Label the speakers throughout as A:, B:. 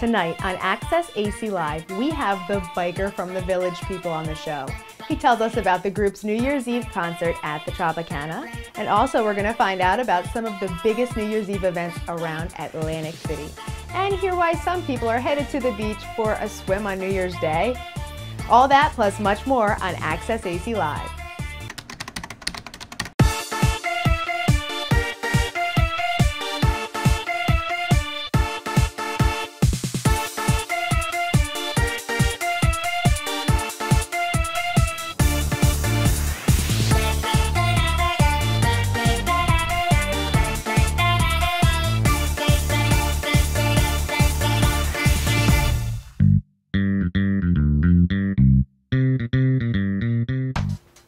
A: Tonight on Access AC Live, we have the biker from the Village People on the show. He tells us about the group's New Year's Eve concert at the Tropicana, and also we're going to find out about some of the biggest New Year's Eve events around Atlantic City, and hear why some people are headed to the beach for a swim on New Year's Day. All that plus much more on Access AC Live.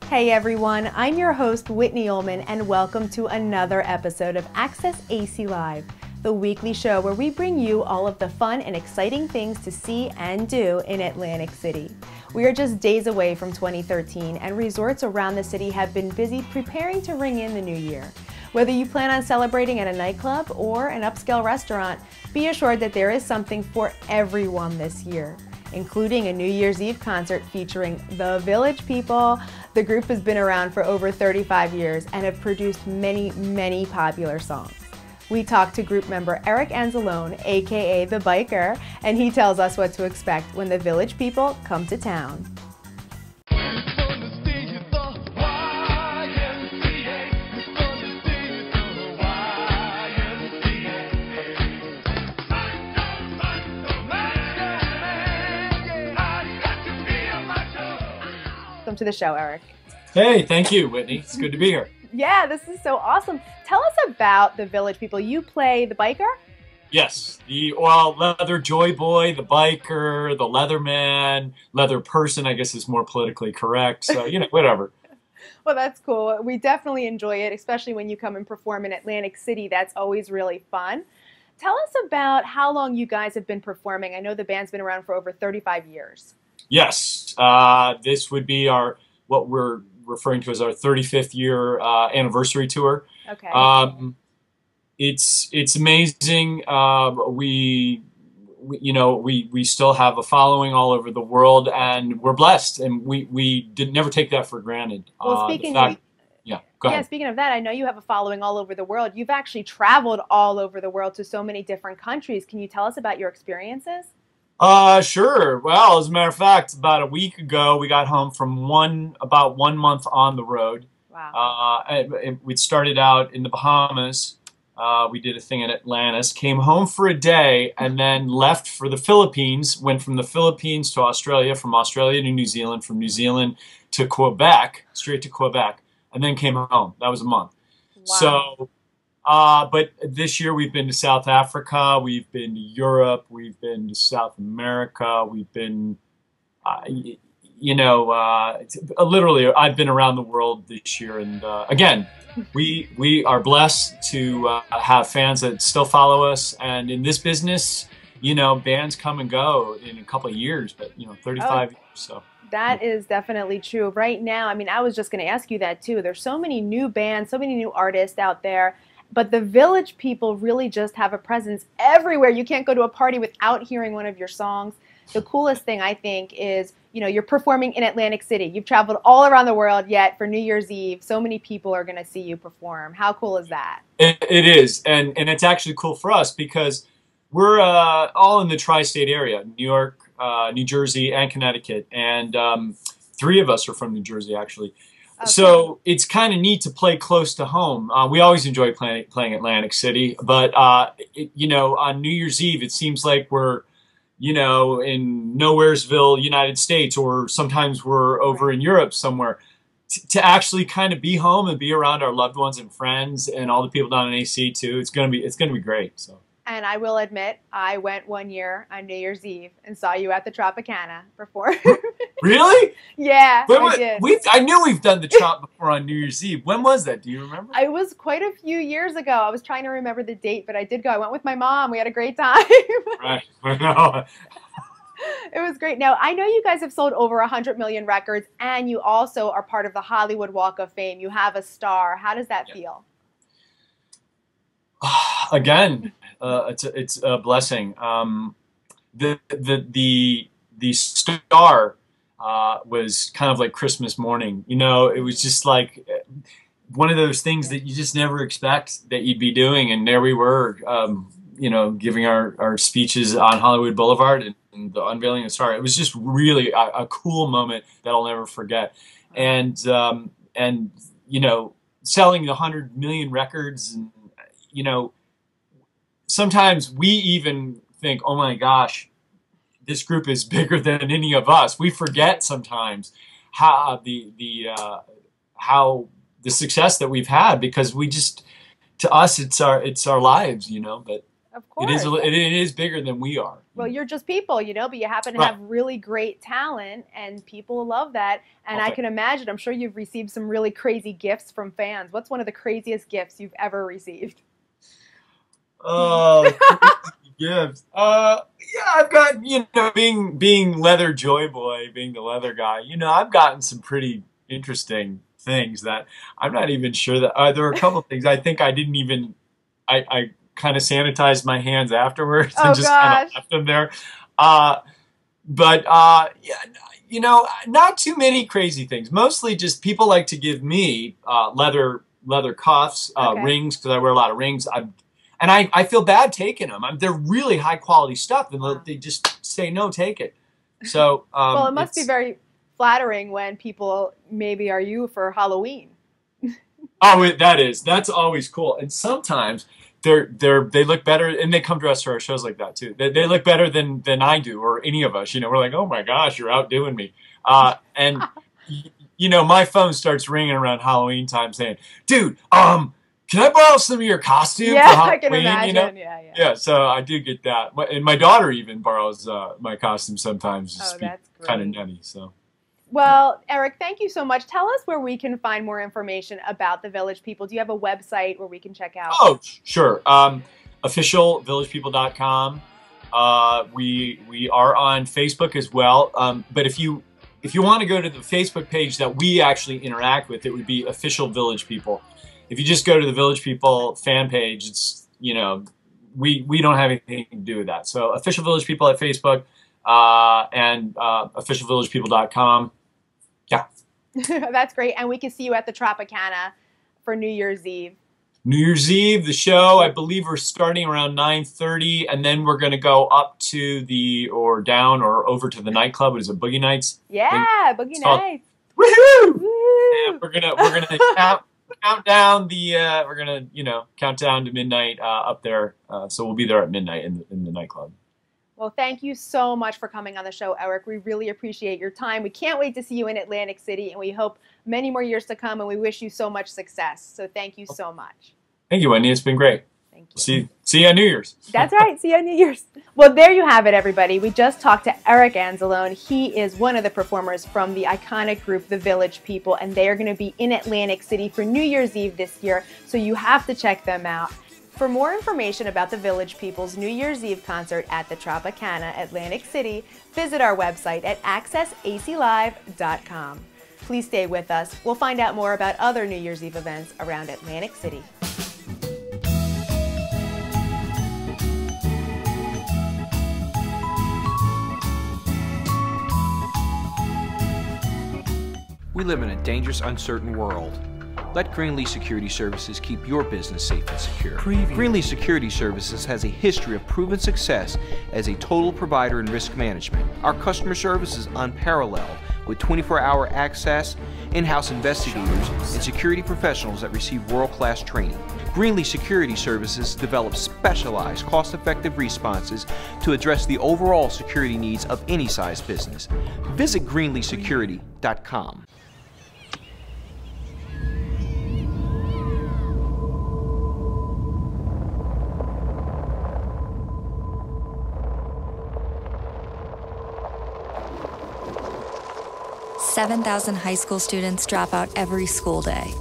A: Hey everyone, I'm your host Whitney Ullman and welcome to another episode of Access AC Live, the weekly show where we bring you all of the fun and exciting things to see and do in Atlantic City. We are just days away from 2013 and resorts around the city have been busy preparing to ring in the new year. Whether you plan on celebrating at a nightclub or an upscale restaurant, be assured that there is something for everyone this year, including a New Year's Eve concert featuring the Village People. The group has been around for over 35 years and have produced many popular songs. We talked to group member Eric Anzalone, aka The Biker, and he tells us what to expect when the Village People come to town. Welcome to the show, Eric.
B: Hey, thank you, Whitney. It's good to be here.
A: Yeah, this is so awesome. Tell us about the Village People. You play the biker?
B: Yes, the leather joy boy, the biker, the leatherman, leather person, I guess is more politically correct. So, whatever.
A: Well, that's cool. We definitely enjoy it, especially when you come and perform in Atlantic City. That's always really fun. Tell us about how long you guys have been performing. I know the band's been around for over 35 years. Yes,
B: this would be what we're referring to as our 35th year anniversary tour.
A: Okay.
B: It's amazing. We still have a following all over the world, and we're blessed, and we never take that for granted.
A: Well,
B: Go ahead.
A: Speaking of that, I know you have a following all over the world. You've actually traveled all over the world to so many different countries. Can you tell us about your experiences?
B: Sure. Well, as a matter of fact, about a week ago, we got home from about 1 month on the road.
A: Wow.
B: We started out in the Bahamas. We did a thing in Atlantis, came home for a day, and then left for the Philippines, went from the Philippines to Australia, from Australia to New Zealand, from New Zealand to Quebec, straight to Quebec, and then came home. That was a month.
A: Wow.
B: So, but this year we've been to South Africa, we've been to Europe, we've been to South America, we've been, literally I've been around the world this year. And again, we are blessed to have fans that still follow us. And in this business, bands come and go in a couple of years, but 35 years, so.
A: That is definitely true. Right now, I was just going to ask you that too. There's so many new bands, so many new artists out there. But the Village People really just have a presence everywhere. You can't go to a party without hearing one of your songs. The coolest thing, I think, is, you're performing in Atlantic City. You've traveled all around the world, yet for New Year's Eve, so many people are going to see you perform. How cool is that?
B: It is. And it's actually cool for us because we're all in the tri-state area, New York, New Jersey, and Connecticut. And 3 of us are from New Jersey, actually. Okay. So it's kind of neat to play close to home. We always enjoy playing Atlantic City, but on New Year's Eve, it seems like we're, in Nowheresville, United States, or sometimes we're over in Europe somewhere. To actually kind of be home and be around our loved ones and friends and all the people down in AC too, it's gonna be great. So.
A: And I will admit, I went one year on New Year's Eve and saw you at the Tropicana perform.
B: Really?
A: Yeah, I did.
B: I knew we've done the Trop before on New Year's Eve. When was that? Do you remember?
A: It was quite a few years ago. I was trying to remember the date, but I did go. I went with my mom. We had a great time.
B: Right. I know.
A: It was great. Now, I know you guys have sold over 100 million records, and you also are part of the Hollywood Walk of Fame. You have a star. How does that feel?
B: Again, it's a blessing. the star was kind of like Christmas morning. You know, it was just like one of those things that you just never expect that you'd be doing, and there we were, you know, giving our speeches on Hollywood Boulevard and the unveiling of the star. It was just really a cool moment that I'll never forget. And you know, selling 100 million records, and you know, sometimes we even think, oh my gosh, this group is bigger than any of us. We forget sometimes how how the success that we've had, because we just, to us, it's our lives, you know. But
A: of course,
B: it is bigger than we are.
A: Well, you're just people, you know, but you happen to have really great talent, and people love that. And I can imagine, I'm sure you've received some really crazy gifts from fans. What's one of the craziest gifts you've ever received?
B: Oh, gifts. Yeah, I've got, you know, being Leather Joy Boy, being the leather guy, you know, I've gotten some pretty interesting things that I'm not even sure that there are a couple of things I think I didn't even, I kind of sanitized my hands afterwards and just kind of left them there. Yeah, you know, not too many crazy things. Mostly just people like to give me leather cuffs, rings, because I wear a lot of rings. And I feel bad taking them. They're really high quality stuff, and they just say, no, take it. So
A: well, it must be very flattering when people maybe are you for Halloween.
B: Oh, that's always cool. And sometimes they look better, and they come to us for our shows like that too. They look better than I do, or any of us. You know, we're like, oh my gosh, you're outdoing me. And you know, my phone starts ringing around Halloween time saying, dude, can I borrow some of your costume for Halloween?
A: I can imagine.
B: You know? Yeah, so I do get that. And my daughter even borrows my costume sometimes.
A: Oh, that's great.
B: Kind of nutty, so.
A: Well, Eric, thank you so much. Tell us where we can find more information about the Village People. Do you have a website where we can check out?
B: Oh, sure. Officialvillagepeople.com. We are on Facebook as well. But if you want to go to the Facebook page that we actually interact with, it would be Official Village People. If you just go to the Village People fan page, it's, you know, we don't have anything to do with that. So Official Village People at Facebook, and officialvillagepeople.com. Yeah.
A: That's great. And we can see you at the Tropicana for New Year's Eve.
B: New Year's Eve, the show, I believe we're starting around 9:30, and then we're going to go up to down or over to the nightclub. What is it, Boogie Nights?
A: Yeah, Boogie Nights.
B: Woohoo! And we're gonna count down we're gonna, you know, count down to midnight up there. So we'll be there at midnight in the nightclub.
A: Well, thank you so much for coming on the show, Eric. We really appreciate your time. We can't wait to see you in Atlantic City, and we hope many more years to come, and we wish you so much success. So thank you so much.
B: Thank you, Wendy. It's been great.
A: Thank you.
B: See you on New Year's.
A: That's right. See you on New Year's. Well, there you have it, everybody. We just talked to Eric Anzalone. He is one of the performers from the iconic group, The Village People, and they are going to be in Atlantic City for New Year's Eve this year, so you have to check them out. For more information about the Village People's New Year's Eve concert at the Tropicana, Atlantic City, visit our website at accessaclive.com. Please stay with us. We'll find out more about other New Year's Eve events around Atlantic City.
C: We live in a dangerous, uncertain world. Let Greenlee Security Services keep your business safe and secure. Greenlee Security Services has a history of proven success as a total provider in risk management. Our customer service is unparalleled with 24-hour access, in-house investigators, and security professionals that receive world-class training. Greenlee Security Services develops specialized, cost-effective responses to address the overall security needs of any size business. Visit greenleesecurity.com.
D: $7,000 high school students drop out every school day.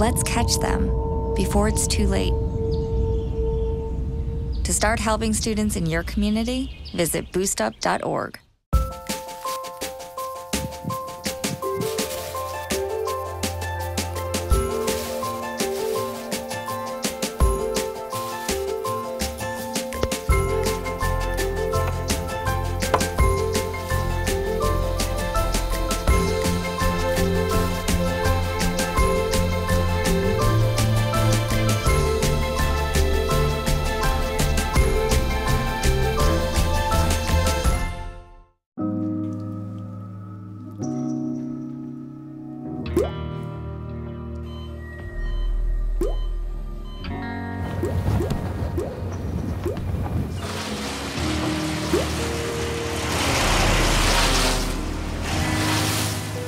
D: Let's catch them before it's too late. To start helping students in your community, visit boostup.org.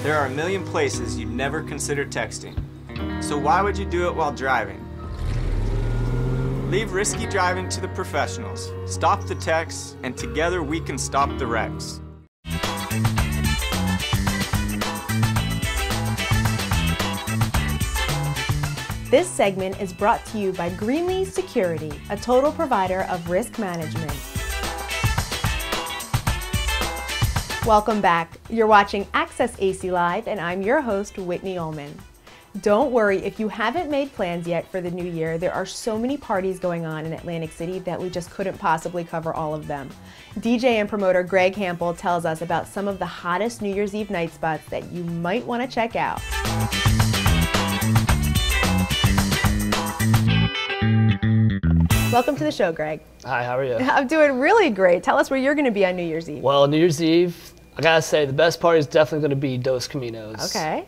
E: There are a million places you'd never consider texting. So why would you do it while driving? Leave risky driving to the professionals. Stop the texts, and together we can stop the wrecks.
A: This segment is brought to you by Greenlee Security, a total provider of risk management. Welcome back. You're watching Access AC Live, and I'm your host, Whitney Ullman. Don't worry if you haven't made plans yet for the new year. There are so many parties going on in Atlantic City that we just couldn't possibly cover all of them. DJ and promoter Greg Hampel tells us about some of the hottest New Year's Eve night spots that you might want to check out. Welcome to the show, Greg.
F: Hi, how are you?
A: I'm doing really great. Tell us where you're going to be on New Year's Eve.
F: Well, New Year's Eve, I gotta say, the best party is definitely going to be Dos Caminos.
A: Okay.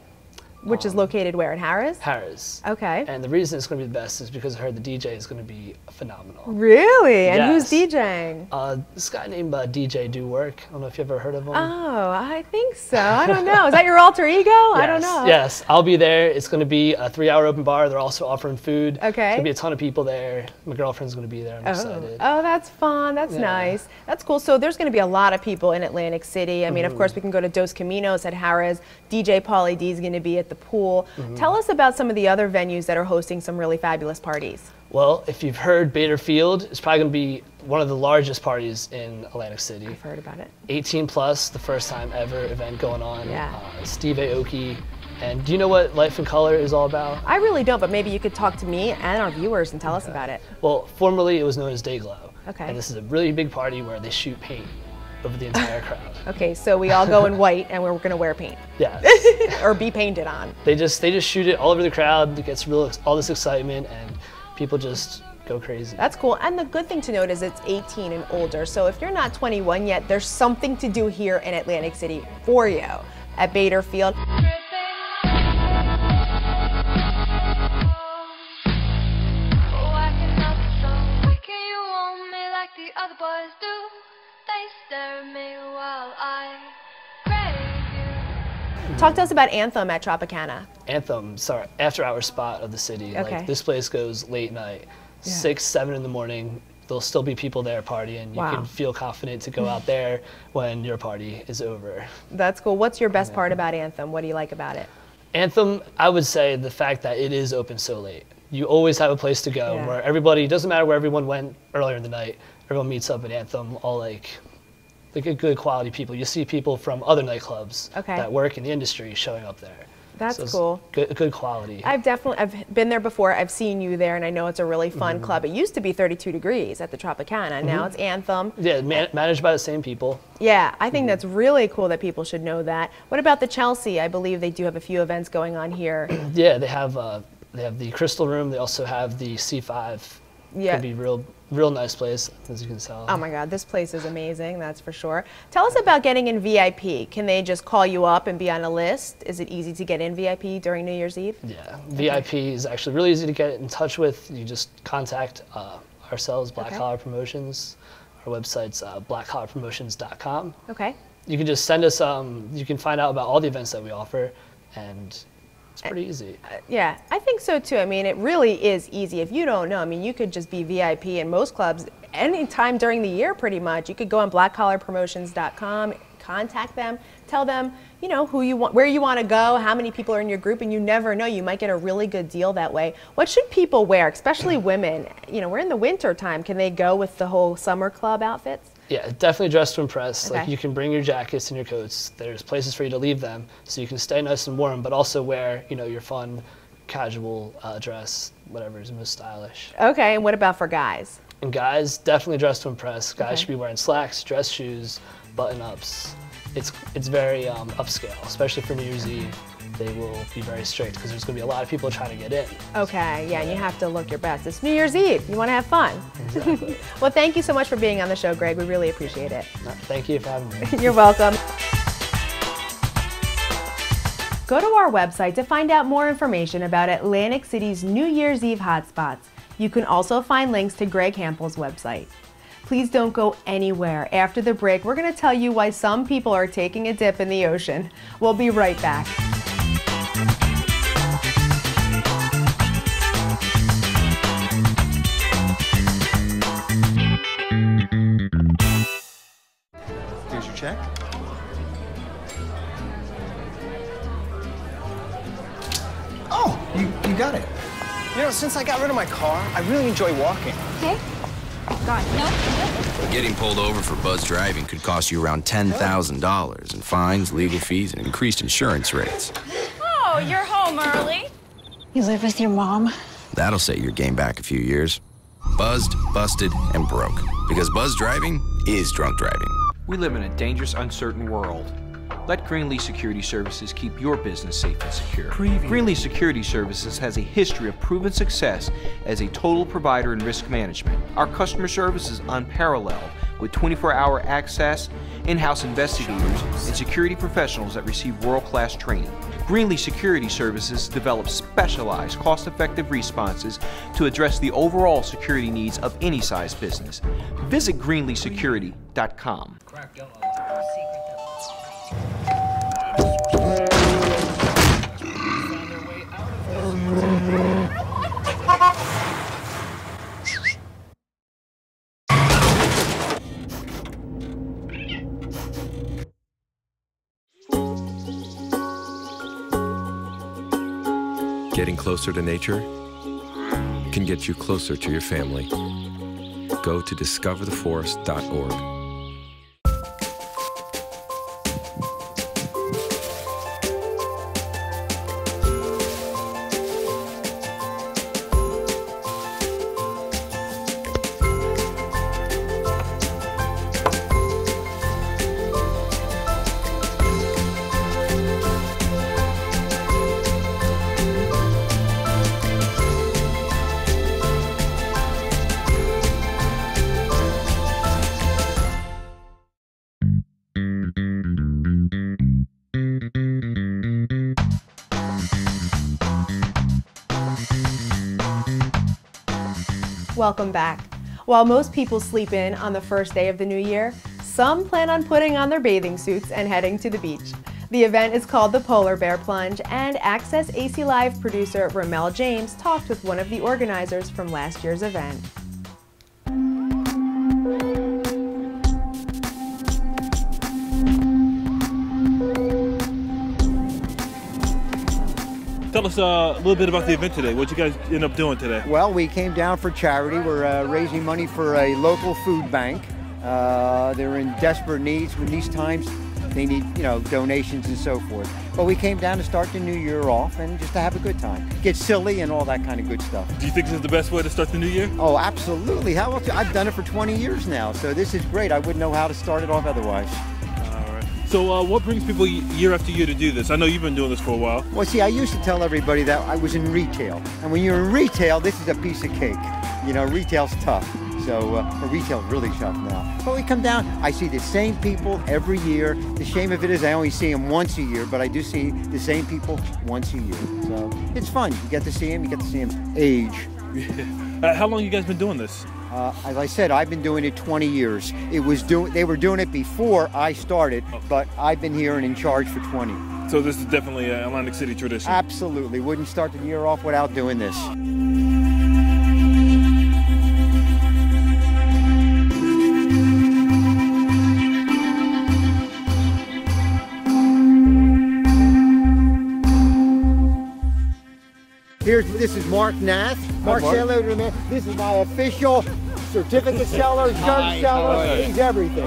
A: Which is located where, in Harris?
F: Harris.
A: Okay.
F: And the reason it's going to be the best is because I heard the DJ is going to be phenomenal.
A: Really? And
F: Yes.
A: who's DJing?
F: This guy named DJ Do Work. I don't know if you've ever heard of him.
A: Oh, I think so. I don't know. Is that your alter ego? I don't know.
F: Yes, I'll be there. It's going to be a 3-hour open bar. They're also offering food.
A: Okay.
F: There's going to be a ton of people there. My girlfriend's going to be there. I'm excited.
A: Oh, that's fun. That's nice. That's cool. So there's going to be a lot of people in Atlantic City. I mean, of course, we can go to Dos Caminos at Harris. DJ Pauly D is going to be at the pool. Tell us about some of the other venues that are hosting some really fabulous parties.
F: Well, if you've heard Bader Field, it's probably going to be one of the largest parties in Atlantic City.
A: I've heard about it.
F: 18 plus, the first time ever event going on.
A: Yeah.
F: Steve Aoki. And do you know what Life in Color is all about?
A: I really don't, but maybe you could talk to me and our viewers and tell us about it.
F: Well, formerly it was known as Dayglow.
A: Okay.
F: And this is a really big party where they shoot paint over the entire crowd.
A: Okay, so we all go in white and we're going to wear paint.
F: Yeah.
A: Or be painted on.
F: They just shoot it all over the crowd. It gets all this excitement, and people just go crazy.
A: That's cool. And the good thing to note is it's 18 and older. So if you're not 21 yet, there's something to do here in Atlantic City for you at Bader Field. Talk to us about Anthem at Tropicana.
F: Anthem, sorry, after hour spot of the city.
A: Okay.
F: Like, this place goes late night, 6, 7 in the morning. There'll still be people there partying. You
A: Wow.
F: can feel confident to go out there when your party is over.
A: That's cool. What's your best part about Anthem? What do you like about it?
F: Anthem, I would say the fact that it is open so late. You always have a place to go
A: Yeah.
F: where everybody, doesn't matter where everyone went earlier in the night, everyone meets up at Anthem, all like good quality people. You see people from other nightclubs that work in the industry showing up there.
A: That's
F: so it's
A: cool.
F: Good quality.
A: I've been there before. I've seen you there, and I know it's a really fun club. It used to be 32 Degrees at the Tropicana. Now it's Anthem.
F: Yeah, managed by the same people.
A: Yeah, I think that's really cool that people should know that. What about the Chelsea? I believe they do have a few events going on here.
F: Yeah, they have the Crystal Room. They also have the C5.
A: Yeah.
F: Could be real nice place, as you can tell.
A: Oh my God, this place is amazing, that's for sure. Tell us about getting in VIP. Can they just call you up and be on a list? Is it easy to get in VIP during New Year's Eve?
F: Yeah, VIP is actually really easy to get in touch with. You just contact ourselves, Black Collar Promotions. Our website's blackcollarpromotions.com.
A: Okay.
F: You can just send us, you can find out about all the events that we offer, and it's pretty easy.
A: Yeah, I think so too. I mean, it really is easy. If you don't know, I mean, you could just be VIP in most clubs anytime during the year pretty much. You could go on blackcollarpromotions.com, contact them, tell them, you know, who you want, where you want to go, how many people are in your group, and you never know, you might get a really good deal that way. What should people wear, especially women? You know, we're in the winter time. Can they go with the whole summer club outfits?
F: Yeah, definitely dress to impress.
A: Okay.
F: Like, you can bring your jackets and your coats. There's places for you to leave them, so you can stay nice and warm, but also wear, you know, your fun, casual dress, whatever is most stylish.
A: Okay, and what about for guys?
F: And guys, definitely dress to impress. Guys
A: Okay.
F: should be wearing slacks, dress shoes, button-ups. It's very upscale, especially for New Year's Eve. They will be very strict because there's going to be a lot of people trying to get in.
A: Okay, yeah, and you have to look your best. It's New Year's Eve. You want to have fun.
F: Exactly.
A: Well, thank you so much for being on the show, Greg. We really appreciate it.
F: Thank you for having me.
A: You're welcome. Go to our website to find out more information about Atlantic City's New Year's Eve hotspots. You can also find links to Greg Hampel's website. Please don't go anywhere. After the break, we're going to tell you why some people are taking a dip in the ocean. We'll be right back.
G: Here's your check. Oh, you got it. You know, since I got rid of my car, I really enjoy walking.
H: Okay. Got it. No.
I: Getting pulled over for buzz driving could cost you around $10,000 in fines, legal fees, and increased insurance rates.
H: Oh, you're home early.
J: You live with your mom?
I: That'll set your game back a few years. Buzzed, busted, and broke. Because buzz driving is drunk driving.
C: We live in a dangerous, uncertain world. Let Greenlee Security Services keep your business safe and secure. Greenlee Security Services has a history of proven success as a total provider in risk management. Our customer service is unparalleled with 24-hour access, in-house investigators, and security professionals that receive world-class training. Greenlee Security Services develops specialized, cost-effective responses to address the overall security needs of any size business. Visit greenleesecurity.com.
K: Getting closer to nature can get you closer to your family. Go to discovertheforest.org.
A: Welcome back. While most people sleep in on the first day of the new year, some plan on putting on their bathing suits and heading to the beach. The event is called the Polar Bear Plunge, and Access AC Live producer Revel James talked with one of the organizers from last year's event.
L: Tell us a little bit about the event today. What you guys end up doing today?
M: Well, we came down for charity. We're raising money for a local food bank. They're in desperate needs. In these times, they need, donations and so forth. But we came down to start the new year off and just to have a good time. Get silly and all that kind of good stuff.
L: Do you think this is the best way to start the new year?
M: Oh, absolutely. How else? I've done it for 20 years now, so this is great. I wouldn't know how to start it off otherwise.
L: So what brings people year after year to do this? I know you've been doing this for a while.
M: Well, see, I used to tell everybody that I was in retail. And when you're in retail, this is a piece of cake. Retail's tough. So retail's really tough now. But we come down, I see the same people every year. The shame of it is I only see them once a year, but I do see the same people once a year. So it's fun. You get to see them, age.
L: How long you guys been doing this?
M: As I said, I've been doing it 20 years. They were doing it before I started, but I've been here and in charge for 20.
L: So this is definitely an Atlantic City tradition?
M: Absolutely. Wouldn't start the year off without doing this. This is Mark Nath. Mark, say hello to the man. This is my official certificate seller, shirt seller. He's everything.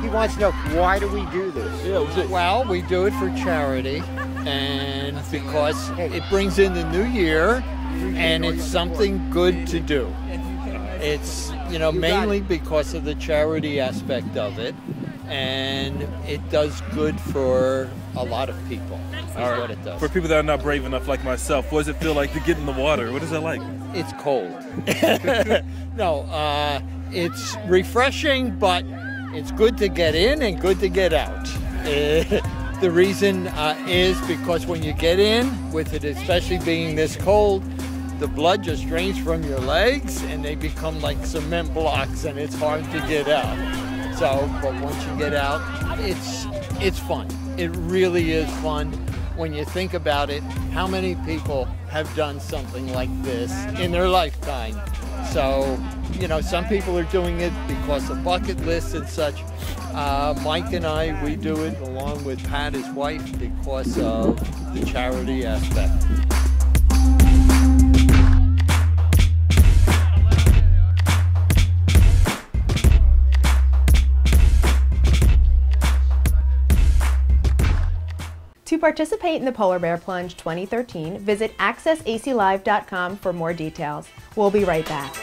M: He wants to know, why do we do this?
N: Well, we do it for charity, and because it brings in the new year, and it's something good to do. It's, mainly because of the charity aspect of it, and it does good for a lot of people. That's what it does.
L: For people that are not brave enough like myself, what does it feel like to get in the water? What is it like?
N: It's cold. No, it's refreshing, but it's good to get in and good to get out. The reason is because when you get in, with it especially being this cold, the blood just drains from your legs and they become like cement blocks and it's hard to get out. So, but once you get out, it's fun. It really is fun. When you think about it, how many people have done something like this in their lifetime? So, you know, some people are doing it because of bucket lists and such. Mike and I, we do it along with Pat, his wife, because of the charity aspect.
A: To participate in the Polar Bear Plunge 2013, visit accessaclive.com for more details. We'll be right back.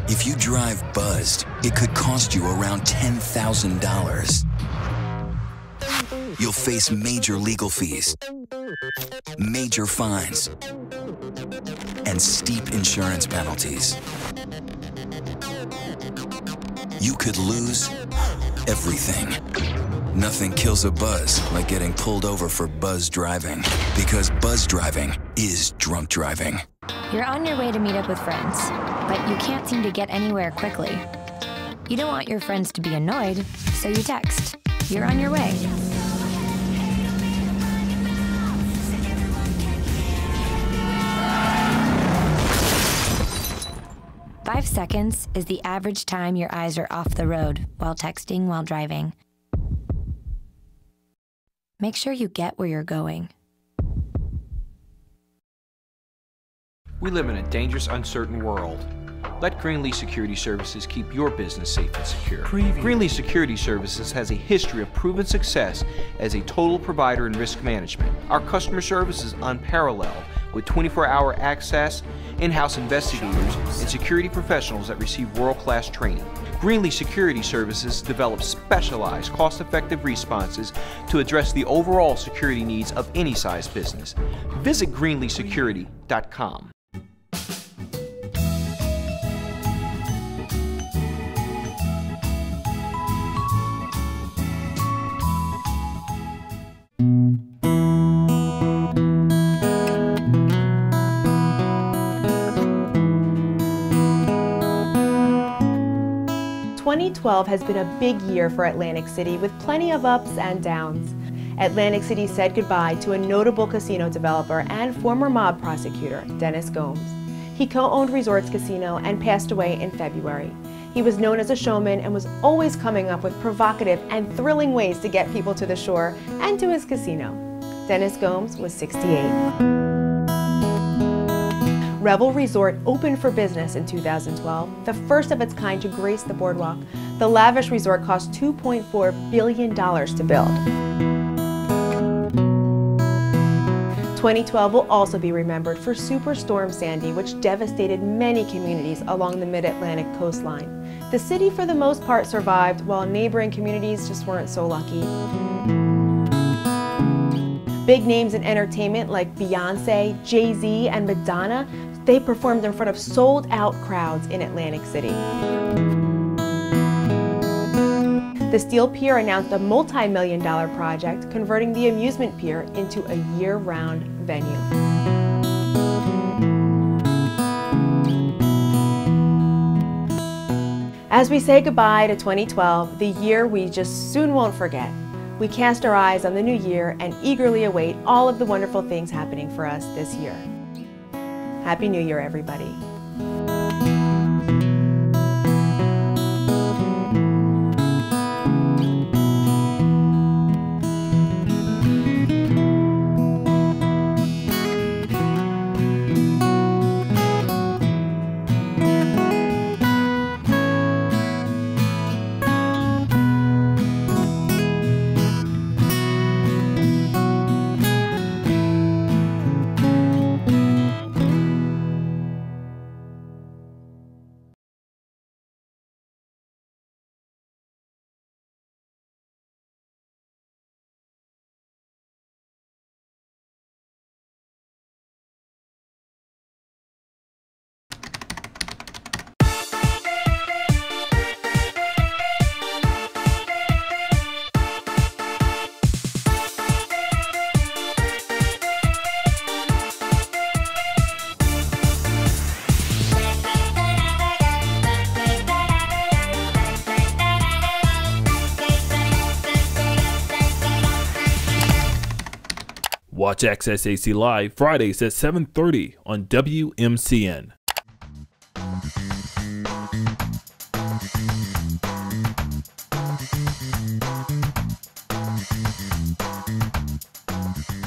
I: If you drive buzzed, it could cost you around $10,000. You'll face major legal fees, major fines, and steep insurance penalties. You could lose everything. Nothing kills a buzz like getting pulled over for buzz driving, because buzz driving is drunk driving.
O: You're on your way to meet up with friends, but you can't seem to get anywhere quickly. You don't want your friends to be annoyed, so you text. You're on your way. "5 seconds is the average time your eyes are off the road while texting while driving. Make sure you get where you're going."
C: We live in a dangerous, uncertain world. Let Greenlee Security Services keep your business safe and secure. Greenlee Security Services has a history of proven success as a total provider in risk management. Our customer service is unparalleled, with 24-hour access, in-house investigators, and security professionals that receive world-class training. Greenlee Security Services develops specialized, cost-effective responses to address the overall security needs of any size business. Visit greenleesecurity.com.
A: "2012 has been a big year for Atlantic City, with plenty of ups and downs. Atlantic City said goodbye to a notable casino developer and former mob prosecutor, Dennis Gomes. He co-owned Resorts Casino and passed away in February. He was known as a showman and was always coming up with provocative and thrilling ways to get people to the shore and to his casino. Dennis Gomes was 68. Revel Resort opened for business in 2012, the first of its kind to grace the boardwalk. The lavish resort cost $2.4 billion to build. 2012 will also be remembered for Superstorm Sandy, which devastated many communities along the mid-Atlantic coastline. The city, for the most part, survived, while neighboring communities just weren't so lucky. Big names in entertainment like Beyonce, Jay-Z, and Madonna, they performed in front of sold-out crowds in Atlantic City. The Steel Pier announced a multi-million-dollar project converting the amusement pier into a year-round venue. As we say goodbye to 2012, the year we just soon won't forget, we cast our eyes on the new year and eagerly await all of the wonderful things happening for us this year. Happy New Year, everybody.
L: Watch Access AC Live Fridays at 7:30 on WMCN.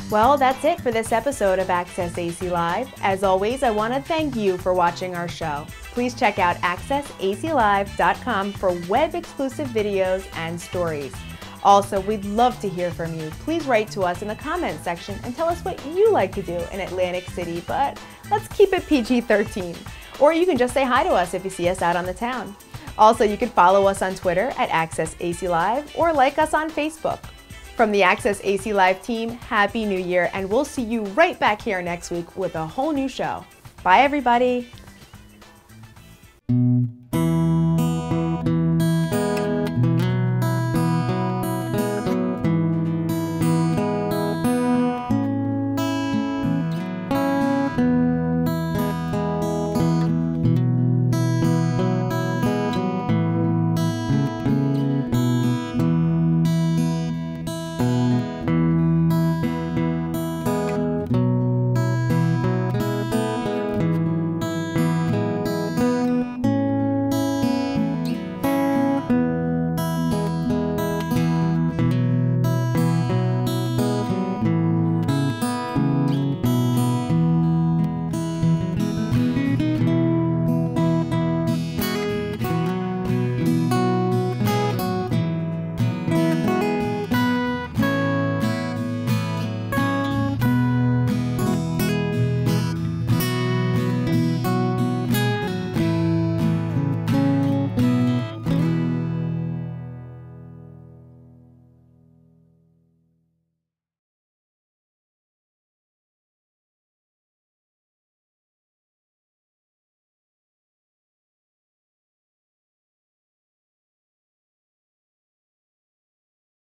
A: Well, that's it for this episode of Access AC Live. As always, I want to thank you for watching our show. Please check out accessaclive.com for web-exclusive videos and stories. Also, we'd love to hear from you. Please write to us in the comments section and tell us what you like to do in Atlantic City, but let's keep it PG-13. Or you can just say hi to us if you see us out on the town. Also, you can follow us on Twitter at Access AC Live or like us on Facebook. From the Access AC Live team, Happy New Year, and we'll see you right back here next week with a whole new show. Bye, everybody.